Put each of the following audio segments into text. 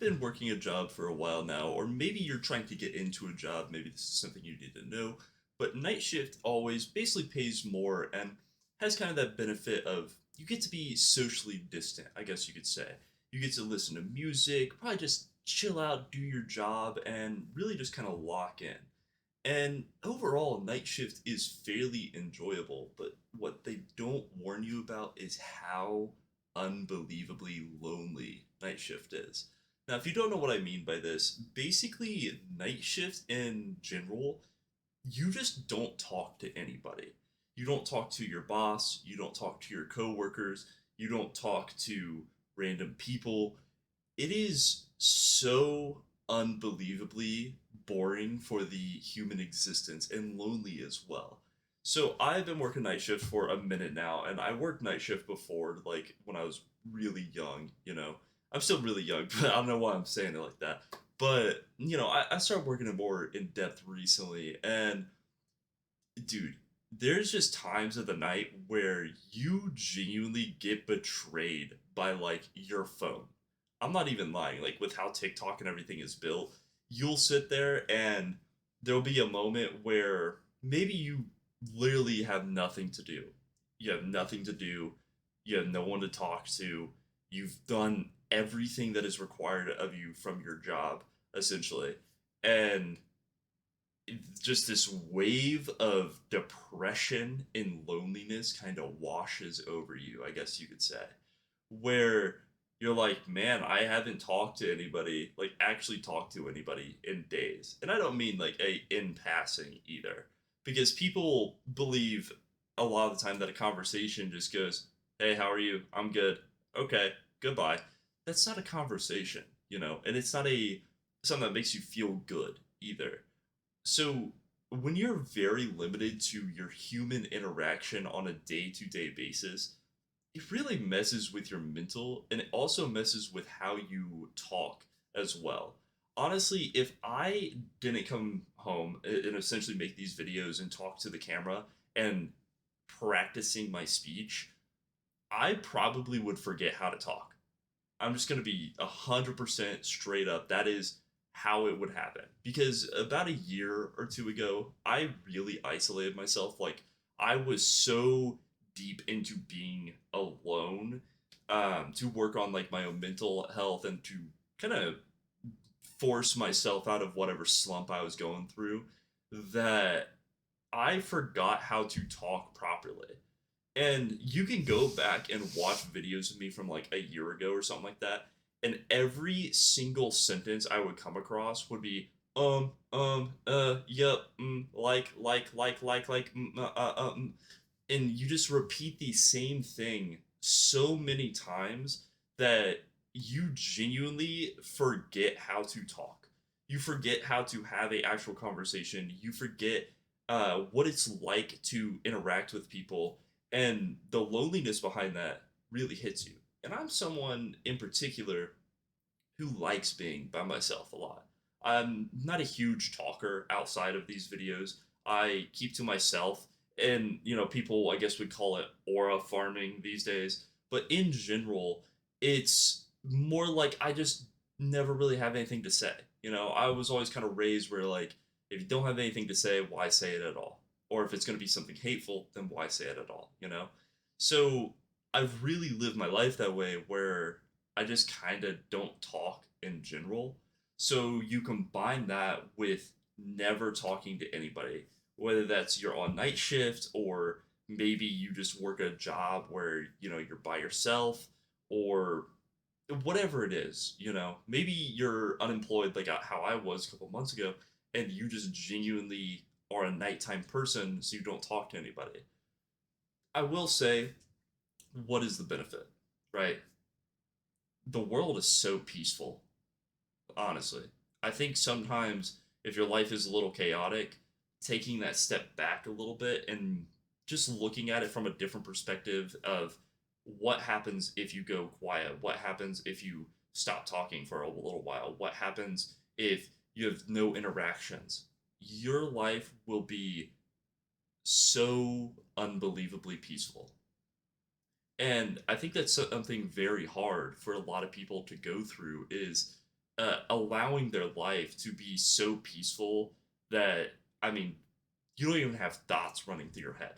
been working a job for a while now, or maybe you're trying to get into a job, maybe this is something you need to know, but night shift always basically pays more and has kind of that benefit of you get to be socially distant, I guess you could say. You get to listen to music, probably just chill out, do your job, and really just kind of lock in. And overall, night shift is fairly enjoyable, but what they don't warn you about is how unbelievably lonely night shift is. Now, if you don't know what I mean by this, basically, night shift in general, you just don't talk to anybody. You don't talk to your boss, you don't talk to your coworkers, you don't talk to random people. It is so unbelievably boring for the human existence and lonely as well. So I've been working night shift for a minute now, and I worked night shift before, like when I was really young, you know. I'm still really young, but I don't know why I'm saying it like that. But, I started working it more in depth recently, and dude, there's just times of the night where you genuinely get betrayed by like your phone. I'm not even lying. Like with how TikTok and everything is built, you'll sit there and there'll be a moment where maybe you literally have nothing to do. You have nothing to do. You have no one to talk to. You've done everything that is required of you from your job, essentially. And just this wave of depression and loneliness kind of washes over you, I guess you could say, where you're like, man, I haven't talked to anybody, like actually talked to anybody in days. And I don't mean like a in passing either, because people believe a lot of the time that a conversation just goes, hey, how are you? I'm good. Okay, goodbye. That's not a conversation, and it's not a something that makes you feel good either. So when you're very limited to your human interaction on a day-to-day basis, it really messes with your mental and it also messes with how you talk as well. Honestly, if I didn't come home and essentially make these videos and talk to the camera and practicing my speech, I probably would forget how to talk. I'm just going to be 100% straight up. That is how it would happen. Because about a year or two ago, I really isolated myself. Like, I was so deep into being alone to work on like my own mental health and to kind of force myself out of whatever slump I was going through that I forgot how to talk properly. And you can go back and watch videos of me from like a year ago or something like that. And every single sentence I would come across would be, yep, and you just repeat the same thing so many times that you genuinely forget how to talk. You forget how to have a actual conversation. You forget what it's like to interact with people, and the loneliness behind that really hits you. And I'm someone in particular who likes being by myself a lot. I'm not a huge talker outside of these videos. I keep to myself, and people I guess would call it aura farming these days. But in general, it's more like I just never really have anything to say. I was always kind of raised where like if you don't have anything to say, why say it at all? Or if it's going to be something hateful, then why say it at all? So I've really lived my life that way where I just kind of don't talk in general. So you combine that with never talking to anybody, whether that's you're on night shift or maybe you just work a job where, you're by yourself or whatever it is. Maybe you're unemployed like how I was a couple months ago and you just genuinely are a nighttime person so you don't talk to anybody. I will say, what is the benefit, right? The world is so peaceful, honestly. I think sometimes if your life is a little chaotic, taking that step back a little bit and just looking at it from a different perspective of what happens if you go quiet, what happens if you stop talking for a little while, what happens if you have no interactions, your life will be so unbelievably peaceful. And I think that's something very hard for a lot of people to go through is allowing their life to be so peaceful that, I mean, you don't even have thoughts running through your head.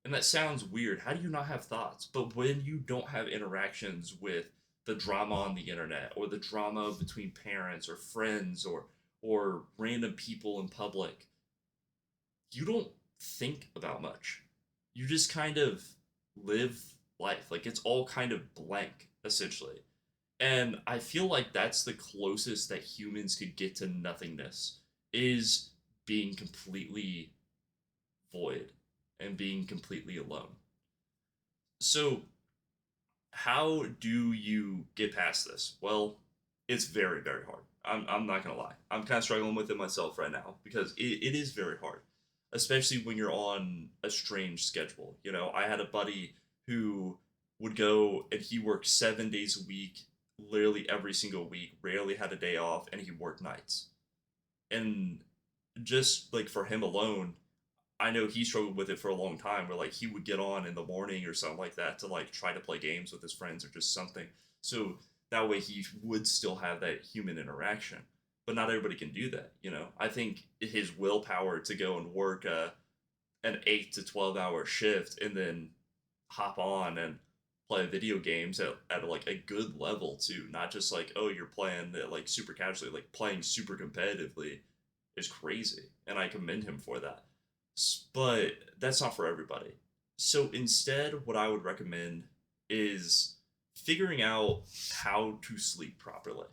And that sounds weird. How do you not have thoughts? But when you don't have interactions with the drama on the internet, or the drama between parents or friends, or random people in public, you don't think about much. You just kind of live life. Like, it's all kind of blank, essentially. And I feel like that's the closest that humans could get to nothingness, is being completely void and being completely alone. So, how do you get past this? Well, it's very, very hard. I'm not going to lie. I'm kind of struggling with it myself right now, because it is very hard, especially when you're on a strange schedule. You know, I had a buddy who would go and he worked 7 days a week, literally every single week, rarely had a day off, and he worked nights. And just like for him alone, I know he struggled with it for a long time, where like he would get on in the morning or something like that to like try to play games with his friends or just something. So that way he would still have that human interaction. But not everybody can do that, you know. I think his willpower to go and work an 8 to 12 hour shift and then hop on and play video games at like a good level too, not just like, oh, you're playing it like super casually, like playing super competitively, is crazy, and I commend him for that. But that's not for everybody. So instead, what I would recommend is figuring out how to sleep properly.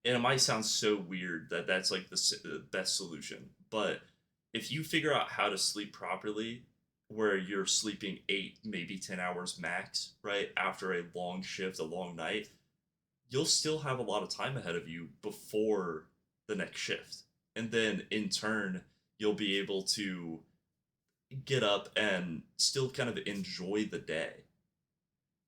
And it might sound so weird that that's like the best solution, but if you figure out how to sleep properly, where you're sleeping 8, maybe 10 hours max, right, after a long shift, a long night, you'll still have a lot of time ahead of you before the next shift. And then in turn, you'll be able to get up and still kind of enjoy the day.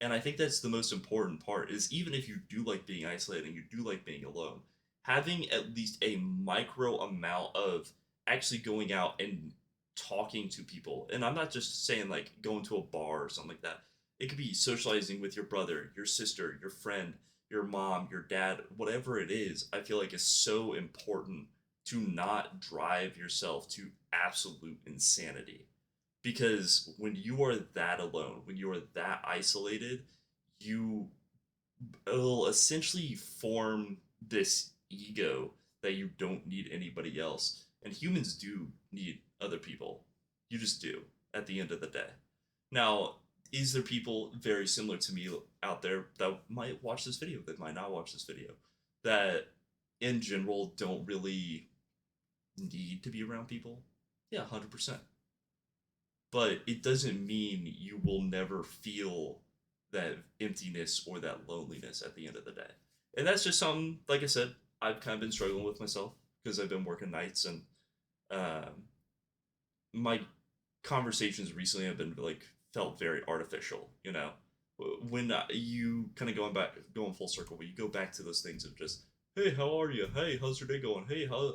And I think that's the most important part, is even if you do like being isolated and you do like being alone, having at least a micro amount of actually going out and talking to people. And I'm not just saying like going to a bar or something like that. It could be socializing with your brother, your sister, your friend, your mom, your dad, whatever it is. I feel like is so important to not drive yourself to absolute insanity, because when you are that alone, when you are that isolated, you will essentially form this ego that you don't need anybody else. And humans do need other people. You just do, at the end of the day. Now, is there people very similar to me out there that might watch this video, that might not watch this video, that in general don't really need to be around people? Yeah, 100%. But it doesn't mean you will never feel that emptiness or that loneliness at the end of the day. And that's just something, like I said, I've kind of been struggling with myself, because I've been working nights, and um, my conversations recently have been like felt very artificial. You know, when you kind of going full circle, when you go back to those things of just, hey, how are you? Hey, how's your day going? Hey, how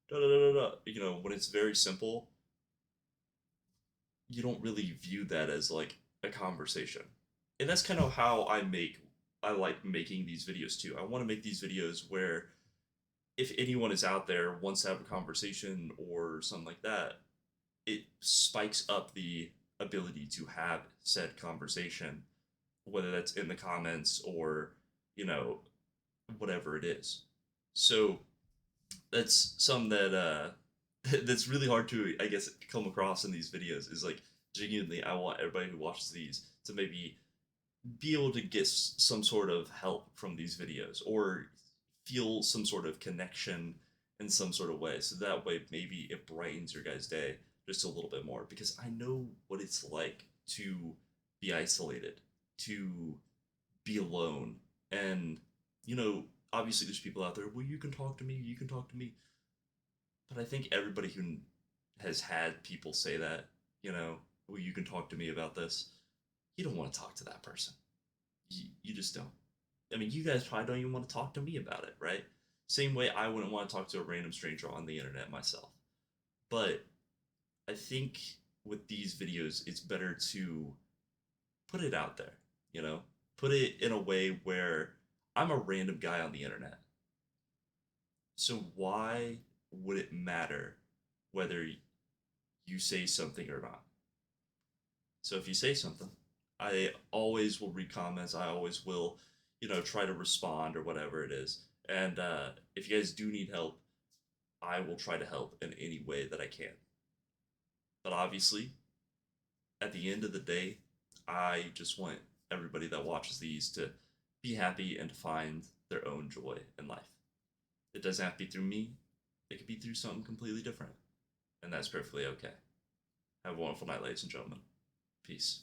da da da da da. You know, when it's very simple, you don't really view that as like a conversation. And that's kind of how I like making these videos too. I want to make these videos where if anyone is out there wants to have a conversation or something like that, it spikes up the ability to have said conversation, whether that's in the comments or, you know, whatever it is. So that's something that that's really hard to, I guess, come across in these videos, is like, genuinely I want everybody who watches these to maybe be able to get some sort of help from these videos, or feel some sort of connection in some sort of way, so that way maybe it brightens your guys' day just a little bit more, because I know what it's like to be isolated, to be alone. And you know, obviously there's people out there, well, you can talk to me, you can talk to me. But I think everybody who has had people say that, you know, well, you can talk to me about this, you don't want to talk to that person. You just don't. I mean, you guys probably don't even want to talk to me about it, right? Same way I wouldn't want to talk to a random stranger on the internet myself. But I think with these videos, it's better to put it out there, you know? Put it in a way where I'm a random guy on the internet. So why would it matter whether you say something or not? So if you say something, I always will read comments. I always will, try to respond or whatever it is. And if you guys do need help, I will try to help in any way that I can. But obviously, at the end of the day, I just want everybody that watches these to be happy and to find their own joy in life. It doesn't have to be through me, it could be through something completely different. And that's perfectly okay. Have a wonderful night, ladies and gentlemen. Peace.